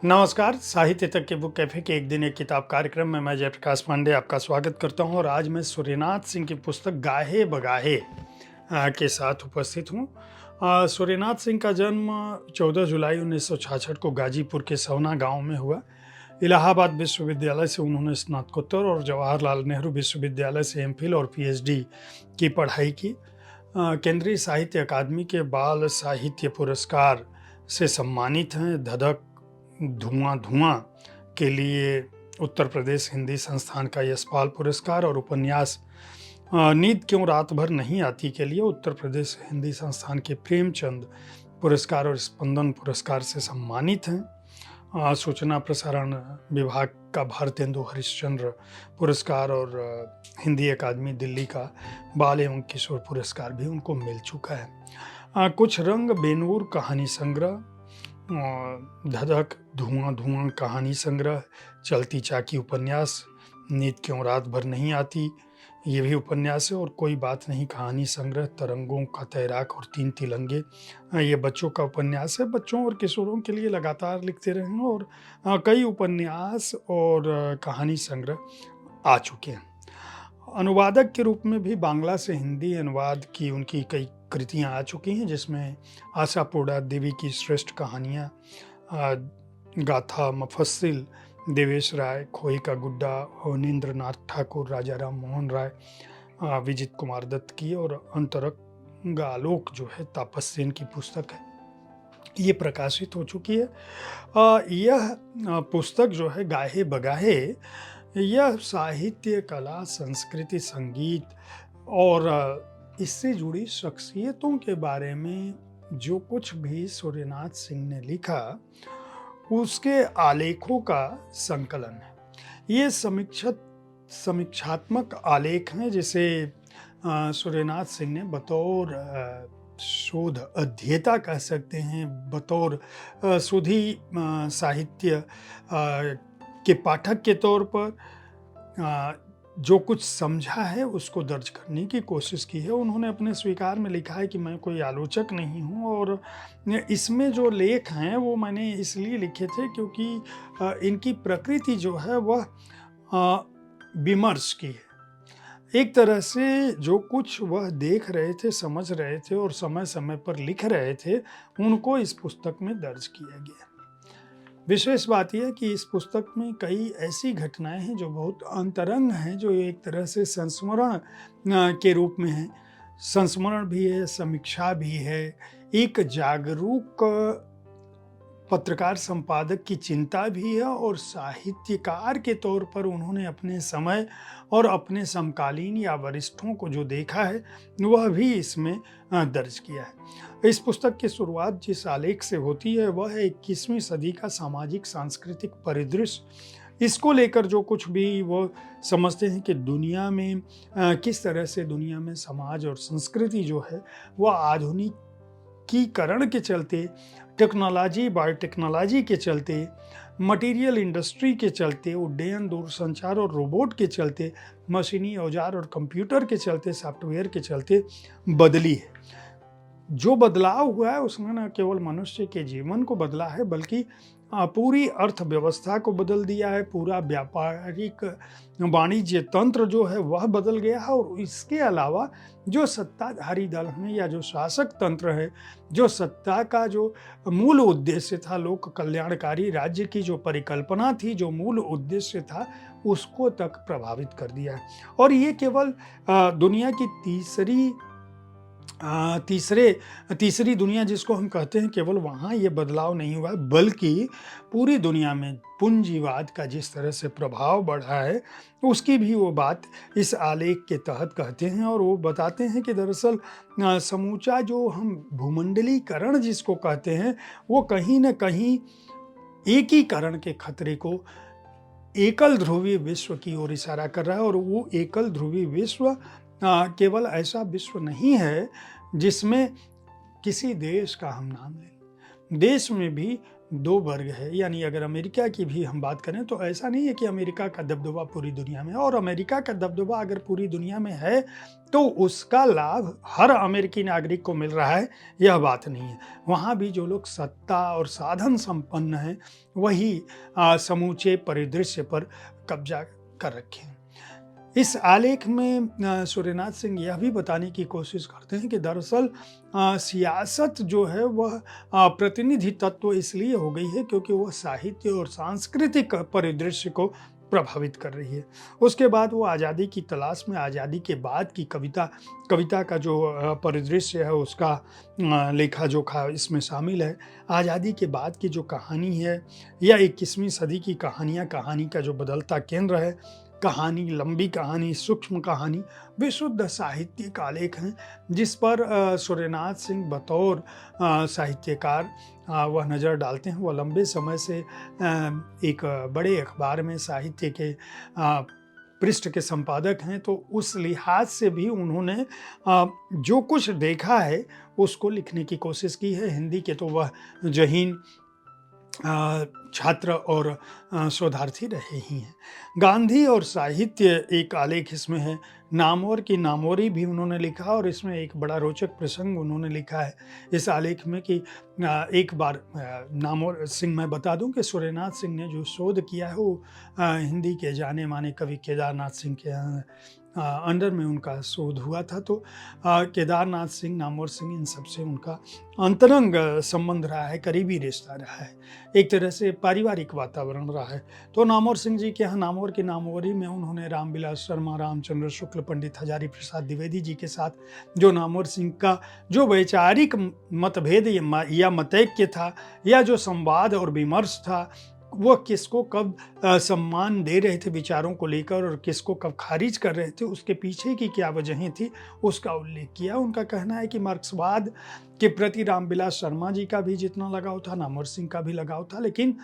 नमस्कार, साहित्य तक के बुक कैफ़े के एक दिन एक किताब कार्यक्रम में मैं जयप्रकाश पांडे आपका स्वागत करता हूं और आज मैं सूर्यनाथ सिंह की पुस्तक गाहे बगाहे के साथ उपस्थित हूं। सूर्यनाथ सिंह का जन्म 14 जुलाई 1966 को गाजीपुर के सवना गांव में हुआ। इलाहाबाद विश्वविद्यालय से उन्होंने स्नातकोत्तर और जवाहरलाल नेहरू विश्वविद्यालय से एमफिल और पीएचडी की पढ़ाई की। केंद्रीय साहित्य अकादमी के बाल साहित्य पुरस्कार से सम्मानित हैं। धधक धुआं धुआं के लिए उत्तर प्रदेश हिंदी संस्थान का यशपाल पुरस्कार और उपन्यास नींद क्यों रात भर नहीं आती के लिए उत्तर प्रदेश हिंदी संस्थान के प्रेमचंद पुरस्कार और स्पंदन पुरस्कार से सम्मानित हैं। सूचना प्रसारण विभाग का भारतेंदु हरिश्चंद्र पुरस्कार और हिंदी अकादमी दिल्ली का बाल एवं किशोर पुरस्कार भी उनको मिल चुका है। कुछ रंग बेनूर कहानी संग्रह, धधक धुआं धुआं कहानी संग्रह, चलती चाकी उपन्यास, नींद क्यों रात भर नहीं आती ये भी उपन्यास है, और कोई बात नहीं कहानी संग्रह, तरंगों का तैराक और तीन तिलंगे ये बच्चों का उपन्यास है। बच्चों और किशोरों के लिए लगातार लिखते रहे हैं और कई उपन्यास और कहानी संग्रह आ चुके हैं। अनुवादक के रूप में भी बांग्ला से हिंदी अनुवाद की उनकी कई कृतियाँ आ चुकी हैं, जिसमें आशापूर्णा देवी की श्रेष्ठ कहानियाँ, गाथा मुफस्सिल, देवेश राय, खोई का गुड्डा, अवनींद्र नाथ ठाकुर, राजा राम मोहन राय, विजित कुमार दत्त की, और अंतरंगालोक जो है तापस सेन की पुस्तक है, ये प्रकाशित हो चुकी है। यह पुस्तक जो है गाहे बगाहे, यह साहित्य, कला, संस्कृति, संगीत और इससे जुड़ी शख्सियतों के बारे में जो कुछ भी सूर्यनाथ सिंह ने लिखा उसके आलेखों का संकलन है। ये समीक्षात्मक आलेख हैं, जिसे सूर्यनाथ सिंह ने बतौर शोध अध्येता कह सकते हैं, बतौर सुधी साहित्य के पाठक के तौर पर जो कुछ समझा है उसको दर्ज करने की कोशिश की है। उन्होंने अपने स्वीकार में लिखा है कि मैं कोई आलोचक नहीं हूँ, और इसमें जो लेख हैं वो मैंने इसलिए लिखे थे क्योंकि इनकी प्रकृति जो है वह विमर्श की है। एक तरह से जो कुछ वह देख रहे थे, समझ रहे थे और समय समय पर लिख रहे थे, उनको इस पुस्तक में दर्ज किया गया। विशेष बात यह है कि इस पुस्तक में कई ऐसी घटनाएं हैं जो बहुत अंतरंग हैं, जो एक तरह से संस्मरण के रूप में है। संस्मरण भी है, समीक्षा भी है, एक जागरूक पत्रकार संपादक की चिंता भी है, और साहित्यकार के तौर पर उन्होंने अपने समय और अपने समकालीन या वरिष्ठों को जो देखा है वह भी इसमें दर्ज किया है। इस पुस्तक की शुरुआत जिस आलेख से होती है वह है 21वीं सदी का सामाजिक सांस्कृतिक परिदृश्य। इसको लेकर जो कुछ भी वो समझते हैं कि दुनिया में किस तरह से दुनिया में समाज और संस्कृति जो है वह आधुनिकीकरण के चलते, टेक्नोलॉजी बायोटेक्नोलॉजी के चलते, मटेरियल इंडस्ट्री के चलते, उड्डयन, दूरसंचार और रोबोट के चलते, मशीनी औजार और कंप्यूटर के चलते, सॉफ्टवेयर के चलते बदली है। जो बदलाव हुआ है उसने न केवल मनुष्य के जीवन को बदला है, बल्कि पूरी अर्थव्यवस्था को बदल दिया है। पूरा व्यापारिक वाणिज्य तंत्र जो है वह बदल गया है, और इसके अलावा जो सत्ताधारी दल हैं या जो शासक तंत्र है, जो सत्ता का जो मूल उद्देश्य था, लोक कल्याणकारी राज्य की जो परिकल्पना थी, जो मूल उद्देश्य था, उसको तक प्रभावित कर दिया है। और ये केवल दुनिया की तीसरी दुनिया जिसको हम कहते हैं, केवल वहाँ ये बदलाव नहीं हुआ है, बल्कि पूरी दुनिया में पूंजीवाद का जिस तरह से प्रभाव बढ़ा है उसकी भी वो बात इस आलेख के तहत कहते हैं। और वो बताते हैं कि दरअसल समूचा जो हम भूमंडलीकरण जिसको कहते हैं वो कहीं न कहीं एकीकरण के खतरे को, एकल ध्रुवीय विश्व की ओर इशारा कर रहा है। और वो एकल ध्रुवीय विश्व केवल ऐसा विश्व नहीं है जिसमें किसी देश का हम नाम लें। देश में भी दो वर्ग है, यानी अगर अमेरिका की भी हम बात करें तो ऐसा नहीं है कि अमेरिका का दबदबा पूरी दुनिया में है, और अमेरिका का दबदबा अगर पूरी दुनिया में है तो उसका लाभ हर अमेरिकी नागरिक को मिल रहा है, यह बात नहीं है। वहाँ भी जो लोग सत्ता और साधन संपन्न हैं वही समूचे परिदृश्य पर कब्जा कर रखे हैं। इस आलेख में सूर्यनाथ सिंह यह भी बताने की कोशिश करते हैं कि दरअसल सियासत जो है वह प्रतिनिधि तत्व इसलिए हो गई है क्योंकि वह साहित्य और सांस्कृतिक परिदृश्य को प्रभावित कर रही है। उसके बाद वो आज़ादी की तलाश में आज़ादी के बाद की कविता का जो परिदृश्य है उसका लेखा जोखा इसमें शामिल है। आज़ादी के बाद की जो कहानी है या 21वीं सदी की कहानी का जो बदलता केंद्र है, कहानी, लंबी कहानी, सूक्ष्म कहानी, विशुद्ध साहित्यिक आलेख हैं जिस पर सूर्यनाथ सिंह बतौर साहित्यकार वह नज़र डालते हैं। वह लंबे समय से एक बड़े अखबार में साहित्य के पृष्ठ के संपादक हैं, तो उस लिहाज से भी उन्होंने जो कुछ देखा है उसको लिखने की कोशिश की है। हिंदी के तो वह जहीन छात्र और शोधार्थी रहे ही हैं। गांधी और साहित्य एक आलेख इसमें है। नामवर की नामोरी भी उन्होंने लिखा, और इसमें एक बड़ा रोचक प्रसंग उन्होंने लिखा है इस आलेख में कि एक बार नामवर सिंह, मैं बता दूं कि सूर्यनाथ सिंह ने जो शोध किया है वो हिंदी के जाने माने कवि केदारनाथ सिंह के अंडर में उनका शोध हुआ था। तो केदारनाथ सिंह, नामवर सिंह, इन सबसे उनका अंतरंग संबंध रहा है, करीबी रिश्ता रहा है, एक तरह से पारिवारिक वातावरण रहा है। तो नामवर सिंह जी के यहाँ नामवर की नामवरी में उन्होंने रामविलास शर्मा, रामचंद्र शुक्ल, पंडित हजारी प्रसाद द्विवेदी जी के साथ जो नामवर सिंह का जो वैचारिक मतभेद या मतैक्य था या जो संवाद और विमर्श था, वह किसको कब सम्मान दे रहे थे विचारों को लेकर और किसको कब खारिज कर रहे थे, उसके पीछे की क्या वजहें थी, उसका उल्लेख किया। उनका कहना है कि मार्क्सवाद के प्रति रामविलास शर्मा जी का भी जितना लगाव था, नामवर सिंह का भी लगाव था, लेकिन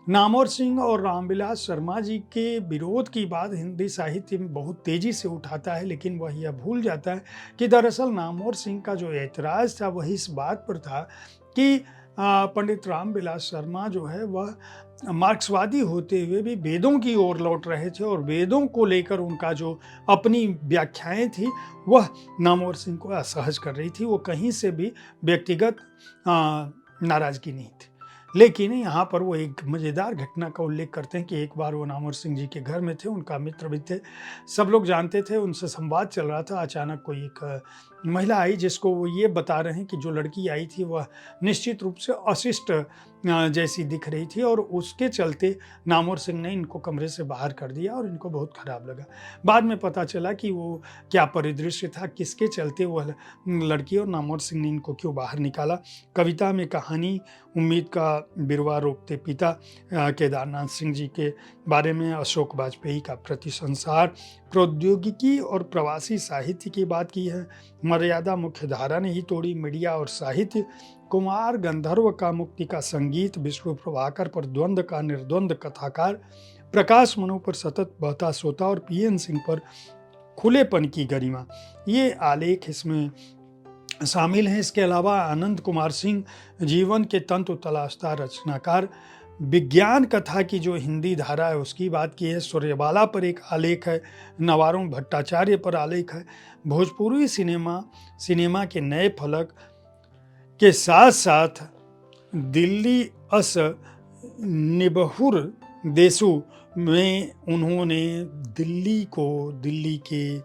नामवर सिंह और रामविलास शर्मा जी के विरोध की बात हिंदी साहित्य में बहुत तेजी से उठाता है, लेकिन वह यह भूल जाता है कि दरअसल नामवर सिंह का जो ऐतराज़ था वह इस बात पर था कि पंडित रामविलास शर्मा जो है वह मार्क्सवादी होते हुए भी वेदों की ओर लौट रहे थे, और वेदों को लेकर उनका जो अपनी व्याख्याएं थी वह नामवर सिंह को असहज कर रही थी। वो कहीं से भी व्यक्तिगत नाराजगी नहीं थी। लेकिन यहाँ पर वो एक मज़ेदार घटना का उल्लेख करते हैं कि एक बार वो नामवर सिंह जी के घर में थे, उनका मित्र भी थे, सब लोग जानते थे, उनसे संवाद चल रहा था। अचानक कोई एक महिला आई जिसको वो ये बता रहे हैं कि जो लड़की आई थी वह निश्चित रूप से अशिष्ट जैसी दिख रही थी, और उसके चलते नामवर सिंह ने इनको कमरे से बाहर कर दिया और इनको बहुत खराब लगा। बाद में पता चला कि वो क्या परिदृश्य था, किसके चलते वह लड़की और नामवर सिंह ने इनको क्यों बाहर निकाला। कविता में कहानी उम्मीद का बिरवा रोपते पिता केदारनाथ सिंह जी के बारे में, अशोक वाजपेयी का प्रति संसार, प्रौद्योगिकी और प्रवासी साहित्य की बात की है। मर्यादा मुख्य धारा ने ही तोड़ी, मीडिया और साहित्य, कुमार गंधर्व का मुक्ति का संगीत, विष्णु प्रभाकर पर द्वंद्व का निर्द्वंद कथाकार, प्रकाश मनु पर सतत बहता सोता और पीएन सिंह पर खुलेपन की गरिमा, ये आलेख इसमें शामिल हैं। इसके अलावा आनंद कुमार सिंह जीवन के तंतु तलाशता रचनाकार, विज्ञान कथा की जो हिंदी धारा है उसकी बात की है। सूर्यबाला पर एक आलेख है, नवारुण भट्टाचार्य पर आलेख है। भोजपुरी सिनेमा के नए फलक के साथ साथ दिल्ली अस निबहुर देशु में उन्होंने दिल्ली को, दिल्ली के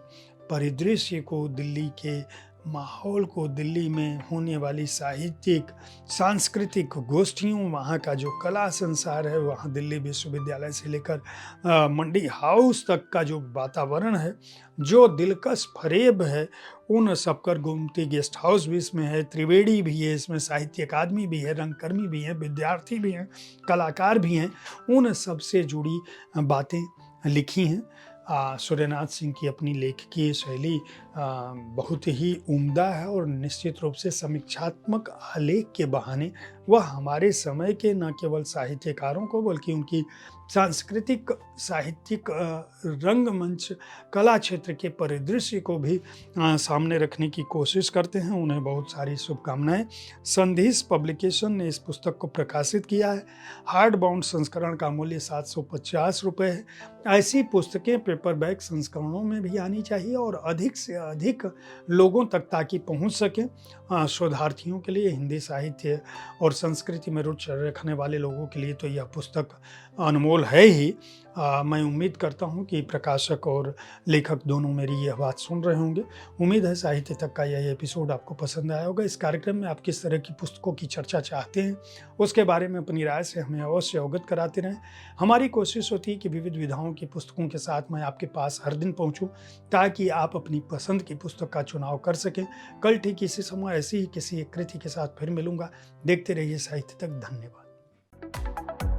परिदृश्य को, दिल्ली के माहौल को, दिल्ली में होने वाली साहित्यिक सांस्कृतिक गोष्ठियों, वहाँ का जो कला संसार है, वहाँ दिल्ली विश्वविद्यालय से लेकर मंडी हाउस तक का जो वातावरण है, जो दिलकश फरेब है, उन सबकर, गोमती गेस्ट हाउस भी इसमें है, त्रिवेणी भी है इसमें, साहित्य अकादमी भी है, रंगकर्मी भी हैं, विद्यार्थी भी हैं, कलाकार भी हैं, उन सबसे जुड़ी बातें लिखी हैं। सूर्यनाथ सिंह की अपनी लेखकीय शैली बहुत ही उम्दा है, और निश्चित रूप से समीक्षात्मक आलेख के बहाने वह हमारे समय के न केवल साहित्यकारों को बल्कि उनकी सांस्कृतिक, साहित्यिक, रंगमंच, कला क्षेत्र के परिदृश्य को भी सामने रखने की कोशिश करते हैं। उन्हें बहुत सारी शुभकामनाएं। संदेश पब्लिकेशन ने इस पुस्तक को प्रकाशित किया है। हार्ड बाउंड संस्करण का मूल्य 750 रुपये है। ऐसी पुस्तकें पेपरबैक संस्करणों में भी आनी चाहिए और अधिक से अधिक लोगों तक ताकि पहुंच सकें। शोधार्थियों के लिए, हिंदी साहित्य और संस्कृति में रुचि रखने वाले लोगों के लिए तो यह पुस्तक अनमोल है ही। मैं उम्मीद करता हूं कि प्रकाशक और लेखक दोनों मेरी यह बात सुन रहे होंगे। उम्मीद है साहित्य तक का यह एपिसोड आपको पसंद आया होगा। इस कार्यक्रम में आप किस तरह की पुस्तकों की चर्चा चाहते हैं, उसके बारे में अपनी राय से हमें अवश्य अवगत कराते रहें। हमारी कोशिश होती है कि विविध विधाओं की पुस्तकों के साथ मैं आपके पास हर दिन पहुंचूं, ताकि आप अपनी पसंद की पुस्तक का चुनाव कर सकें। कल ठीक इसी समय ऐसी ही किसी एक कृति के साथ फिर मिलूंगा। देखते रहिए साहित्य तक। धन्यवाद।